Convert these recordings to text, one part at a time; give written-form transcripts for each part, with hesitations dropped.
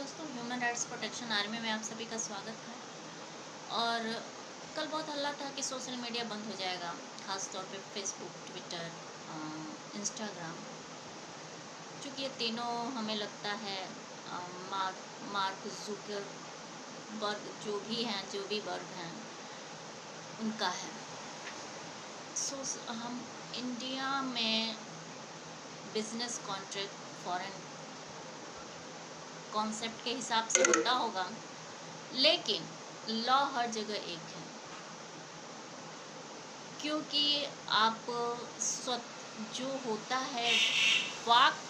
दोस्तों, human rights protection army में आप सभी का स्वागत है। और कल बहुत हल्ला था कि सोशल मीडिया बंद हो जाएगा, खास तौर पे फेसबुक, ट्विटर, इंस्टाग्राम। चूँकि ये तीनों हमें लगता है मार्क जुकरबर्ग जो भी वर्ग हैं उनका है। हम इंडिया में बिजनेस कॉन्ट्रैक्ट फॉरेन कॉन्सेप्ट के हिसाब से होता होगा, लेकिन लॉ हर जगह एक है। क्योंकि आप जो होता है वाक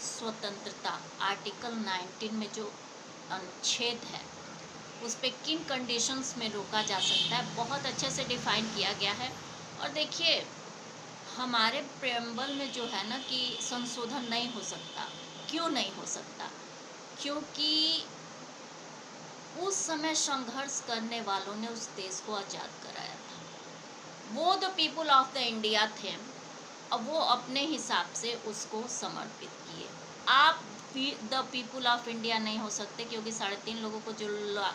स्वतंत्रता, आर्टिकल 19 में जो अनुच्छेद है उस पे किन कंडीशंस में रोका जा सकता है, बहुत अच्छे से डिफाइन किया गया है। और देखिए, हमारे प्रेम्बल में जो है ना कि संशोधन नहीं हो सकता। क्यों नहीं हो सकता? क्योंकि उस समय संघर्ष करने वालों ने उस देश को आज़ाद कराया था। वो the people of the India थे। अब वो अपने हिसाब से उसको समर्पित किए। आप द पीपुल ऑफ इंडिया नहीं हो सकते, क्योंकि 3.5 लोगों को जो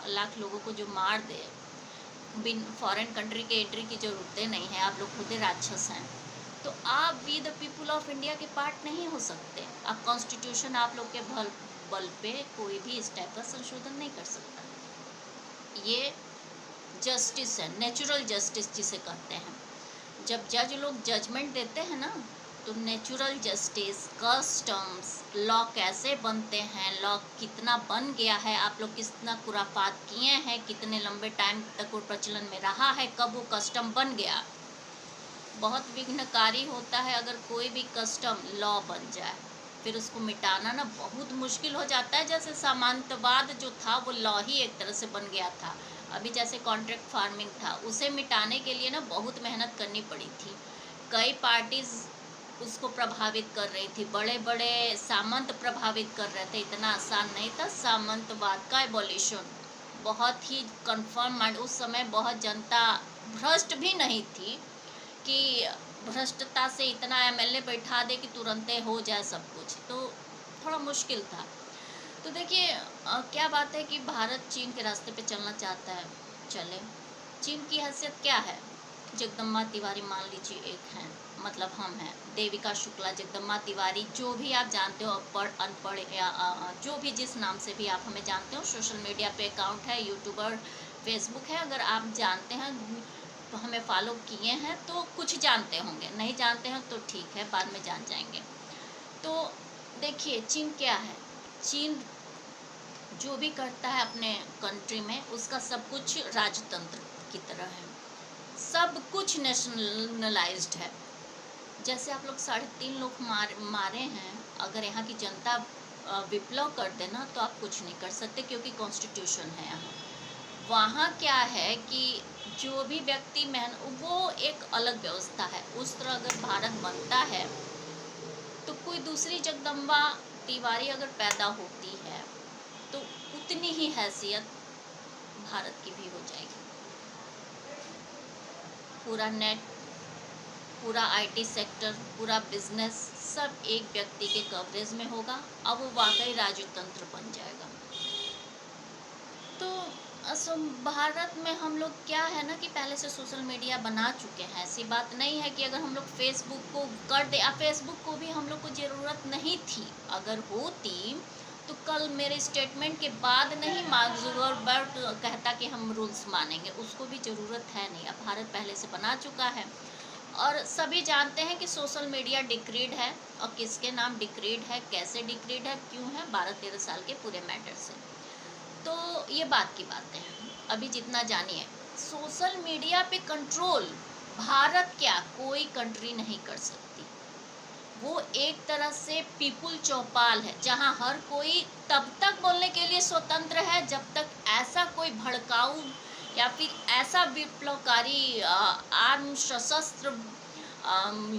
लाख लोगों को जो मार दे, बिन फॉरेन कंट्री के एंट्री की जरूरतें नहीं है, आप लोग खुद राक्षस हैं, तो आप we the people of India के पार्ट नहीं हो सकते। अब कॉन्स्टिट्यूशन आप लोग के बल पे कोई भी इस टाइप का संशोधन नहीं कर सकता। ये जस्टिस है, नेचुरल जस्टिस जिसे कहते हैं। जब जज लोग जजमेंट देते हैं ना, तो नेचुरल जस्टिस, कस्टम्स, लॉ कैसे बनते हैं, लॉ कितना बन गया है, आप लोग कितना खुराफात किए हैं, कितने लंबे टाइम तक वो प्रचलन में रहा है, कब वो कस्टम बन गया। बहुत विघ्नकारी होता है अगर कोई भी कस्टम लॉ बन जाए, फिर उसको मिटाना ना बहुत मुश्किल हो जाता है। जैसे सामंतवाद जो था वो लॉ ही एक तरह से बन गया था। अभी जैसे कॉन्ट्रैक्ट फार्मिंग था, उसे मिटाने के लिए ना बहुत मेहनत करनी पड़ी थी। कई पार्टीज उसको प्रभावित कर रही थी, बड़े बड़े सामंत प्रभावित कर रहे थे। इतना आसान नहीं था सामंतवाद का एबॉलिशन। बहुत ही कन्फर्म माइंड, उस समय बहुत जनता भ्रष्ट भी नहीं थी कि भ्रष्टता से इतना एमएलए बैठा दे कि तुरंते हो जाए सब कुछ, तो थोड़ा मुश्किल था। तो देखिए, क्या बात है कि भारत चीन के रास्ते पे चलना चाहता है, चले। चीन की हैसियत क्या है? जगदम्बा तिवारी मान लीजिए एक हैं, मतलब हम हैं, देविका शुक्ला, जगदम्बा तिवारी, जो भी आप जानते हो, पढ़ अनपढ़ या जो भी जिस नाम से भी आप हमें जानते हो, सोशल मीडिया पे अकाउंट है, यूट्यूबर, फेसबुक है, अगर आप जानते हैं तो हमें फॉलो किए हैं तो कुछ जानते होंगे, नहीं जानते हैं तो ठीक है, बाद में जान जाएंगे। तो देखिए, चीन क्या है? चीन जो भी करता है अपने कंट्री में, उसका सब कुछ राजतंत्र की तरह है, सब कुछ नेशनलाइज्ड है। जैसे आप लोग 3.5 लोग मारे हैं, अगर यहाँ की जनता विप्लव कर देना तो आप कुछ नहीं कर सकते, क्योंकि कॉन्स्टिट्यूशन है यहाँ। वहाँ क्या है कि जो भी व्यक्ति वो एक अलग व्यवस्था है। उस तरह अगर भारत बनता है तो कोई दूसरी जगदम्बा तिवारी अगर पैदा होती है तो उतनी ही हैसियत भारत की भी हो जाएगी। पूरा नेट, पूरा आईटी सेक्टर, पूरा बिजनेस सब एक व्यक्ति के कवरेज में होगा। अब वो वाकई राजतंत्र बन जाएगा। तो भारत में हम लोग क्या है ना कि पहले से सोशल मीडिया बना चुके हैं। ऐसी बात नहीं है कि अगर हम लोग फेसबुक को कर दे, फेसबुक को भी हम लोग को ज़रूरत नहीं थी। अगर होती तो कल मेरे स्टेटमेंट के बाद नहीं मार्क जुकरबर्ग कहता कि हम रूल्स मानेंगे, उसको भी ज़रूरत है नहीं। अब भारत पहले से बना चुका है और सभी जानते हैं कि सोशल मीडिया डिक्रीड है, और किसके नाम डिक्रीड है, कैसे डिक्रीड है, क्यों है, 12-13 साल के पूरे मैटर से। तो ये बात की बातें हैं। अभी जितना जानिए, सोशल मीडिया पे कंट्रोल भारत क्या कोई कंट्री नहीं कर सकती। वो एक तरह से पीपुल चौपाल है, जहां हर कोई तब तक बोलने के लिए स्वतंत्र है जब तक ऐसा कोई भड़काऊ या फिर ऐसा विप्लवकारी आर्म सशस्त्र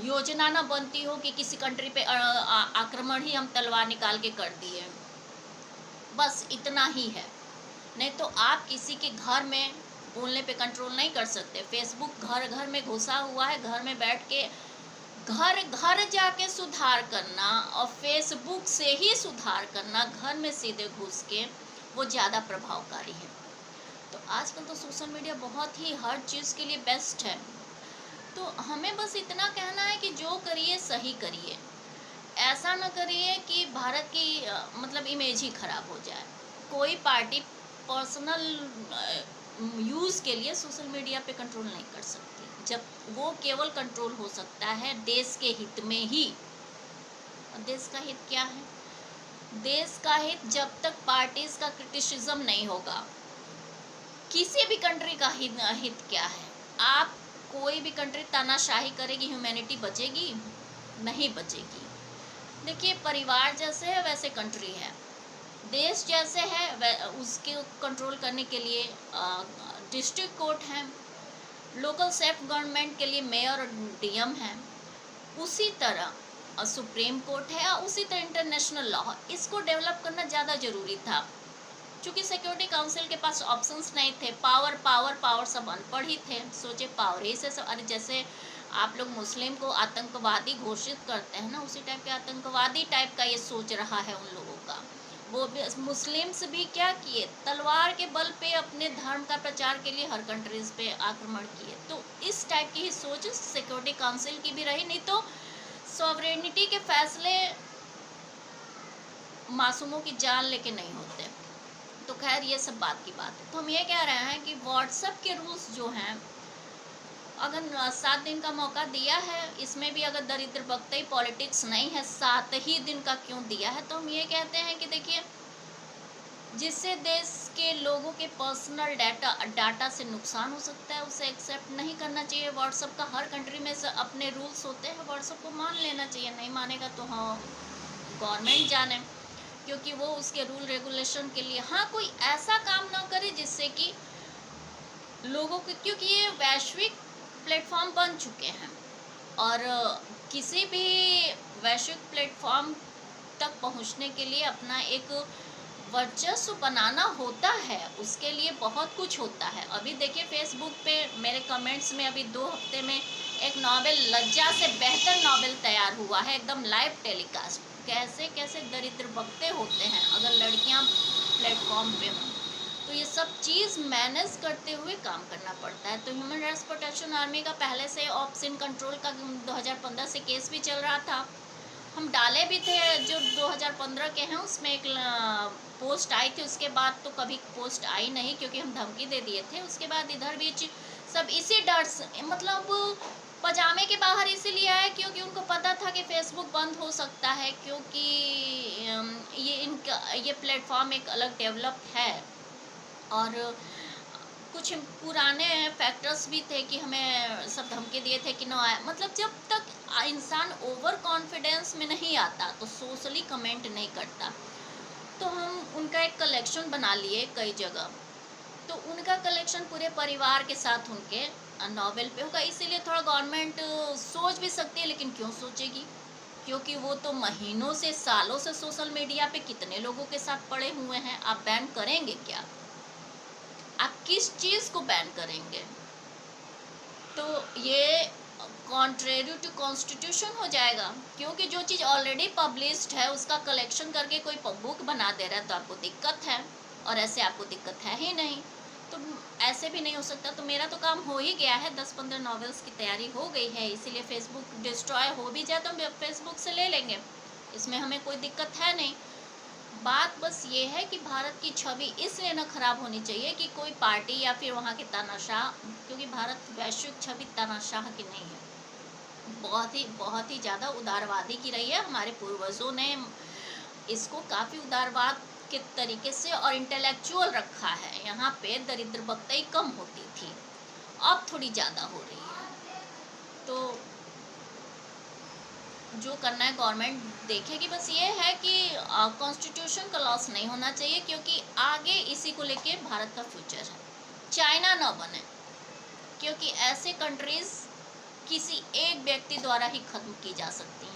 योजना न बनती हो कि किसी कंट्री पे आक्रमण ही हम तलवार निकाल के कर दिए। बस इतना ही है। नहीं तो आप किसी के घर में बोलने पे कंट्रोल नहीं कर सकते। फेसबुक घर घर में घुसा हुआ है, घर में बैठ के घर घर जाके सुधार करना और फेसबुक से ही सुधार करना, घर में सीधे घुस के, वो ज़्यादा प्रभावकारी है। तो आजकल तो सोशल मीडिया बहुत ही हर चीज़ के लिए बेस्ट है। तो हमें बस इतना कहना है कि जो करिए सही करिए, ऐसा ना करिए कि भारत की मतलब इमेज ही खराब हो जाए। कोई पार्टी पर्सनल यूज़ के लिए सोशल मीडिया पे कंट्रोल नहीं कर सकती, जब वो केवल कंट्रोल हो सकता है देश के हित में ही। और देश का हित क्या है? देश का हित जब तक पार्टीज का क्रिटिसिज्म नहीं होगा। किसी भी कंट्री का हित क्या है? आप कोई भी कंट्री तानाशाही करेगी, ह्यूमैनिटी बचेगी? नहीं बचेगी। देखिए, परिवार जैसे है वैसे कंट्री है, देश जैसे है उसके कंट्रोल करने के लिए डिस्ट्रिक्ट कोर्ट हैं, लोकल सेल्फ गवर्नमेंट के लिए मेयर और डीएम हैं, उसी तरह सुप्रीम कोर्ट है, और उसी तरह इंटरनेशनल लॉ। इसको डेवलप करना ज़्यादा ज़रूरी था, क्योंकि सिक्योरिटी काउंसिल के पास ऑप्शंस नहीं थे। पावर पावर पावर, सब अनपढ़ ही थे, सोचे पावर ही से सब। अरे जैसे आप लोग मुस्लिम को आतंकवादी घोषित करते हैं ना, उसी टाइप के आतंकवादी टाइप का ये सोच रहा है उन लोगों का। वो भी मुस्लिम्स भी क्या किए, तलवार के बल पे अपने धर्म का प्रचार के लिए हर कंट्रीज पे आक्रमण किए। तो इस टाइप की ही सोच सिक्योरिटी काउंसिल की भी रही, नहीं तो सॉवरेनिटी के फैसले मासूमों की जान लेके नहीं होते। तो खैर ये सब बात की बात है। तो हम ये कह रहे हैं कि व्हाट्सएप के रूल्स जो हैं, अगर 7 दिन का मौका दिया है, इसमें भी अगर दरिद्र भक्ति पॉलिटिक्स नहीं है, 7 ही दिन का क्यों दिया है? तो हम ये कहते हैं कि देखिए, जिससे देश के लोगों के पर्सनल डाटा से नुकसान हो सकता है, उसे एक्सेप्ट नहीं करना चाहिए। व्हाट्सएप का हर कंट्री में से अपने रूल्स होते हैं, व्हाट्सएप को मान लेना चाहिए। नहीं मानेगा तो हाँ, गवर्नमेंट जाने, क्योंकि वो उसके रूल रेगुलेशन के लिए, हाँ, कोई ऐसा काम ना करे जिससे कि लोगों को, क्योंकि ये वैश्विक प्लेटफॉर्म बन चुके हैं, और किसी भी वैश्विक प्लेटफॉर्म तक पहुंचने के लिए अपना एक वर्चस्व बनाना होता है, उसके लिए बहुत कुछ होता है। अभी देखिए फेसबुक पे मेरे कमेंट्स में अभी 2 हफ्ते में एक नॉवेल, लज्जा से बेहतर नॉवेल तैयार हुआ है, एकदम लाइव टेलीकास्ट। कैसे कैसे दरिद्र बकते होते हैं अगर लड़कियां प्लेटफॉर्म पे हों। तो ये सब चीज़ मैनेज करते हुए काम करना पड़ता है। तो ह्यूमन राइट्स प्रोटेक्शन आर्मी का पहले से ऑप्शन कंट्रोल का 2015 से केस भी चल रहा था, हम डाले भी थे। जो 2015 के हैं उसमें एक पोस्ट आई थी, उसके बाद तो कभी पोस्ट आई नहीं, क्योंकि हम धमकी दे दिए थे। उसके बाद इधर भी सब इसी डर से, मतलब पजामे के बाहर इसीलिए आए क्योंकि उनको पता था कि फेसबुक बंद हो सकता है, क्योंकि ये प्लेटफॉर्म एक अलग डेवलप है, और कुछ पुराने फैक्टर्स भी थे कि हमें सब धमकी दिए थे कि ना, मतलब जब तक इंसान ओवर कॉन्फिडेंस में नहीं आता तो सोशली कमेंट नहीं करता। तो हम उनका एक कलेक्शन बना लिए कई जगह, तो उनका कलेक्शन पूरे परिवार के साथ उनके नॉवेल पे होगा। इसीलिए थोड़ा गवर्नमेंट सोच भी सकती है, लेकिन क्यों सोचेगी, क्योंकि वो तो महीनों से सालों से सोशल मीडिया पे कितने लोगों के साथ पड़े हुए हैं। आप बैन करेंगे क्या? आप किस चीज़ को बैन करेंगे? तो ये कॉन्ट्रेरी टू कॉन्स्टिट्यूशन हो जाएगा, क्योंकि जो चीज़ ऑलरेडी पब्लिश्ड है उसका कलेक्शन करके कोई बुक बना दे रहा है तो आपको दिक्कत है, और ऐसे आपको दिक्कत है ही नहीं। तो ऐसे भी नहीं हो सकता। तो मेरा तो काम हो ही गया है, 10-15 नॉवेल्स की तैयारी हो गई है, इसीलिए फेसबुक डिस्ट्रॉय हो भी जाए तो हम फेसबुक से ले लेंगे, इसमें हमें कोई दिक्कत है नहीं। बात बस ये है कि भारत की छवि इसलिए न खराब होनी चाहिए कि कोई पार्टी या फिर वहाँ के तानाशाह, क्योंकि भारत वैश्विक छवि तानाशाह की नहीं है, बहुत ही ज़्यादा उदारवादी की रही है। हमारे पूर्वजों ने इसको काफ़ी उदारवाद के तरीके से और इंटेलेक्चुअल रखा है। यहाँ पे दरिद्र बक्तई कम होती थी, अब थोड़ी ज़्यादा हो रही है। तो जो करना है गवर्नमेंट देखेगी। बस ये है कि कॉन्स्टिट्यूशन का लॉस नहीं होना चाहिए, क्योंकि आगे इसी को लेके भारत का फ्यूचर है। चाइना ना बने, क्योंकि ऐसे कंट्रीज किसी एक व्यक्ति द्वारा ही खत्म की जा सकती हैं।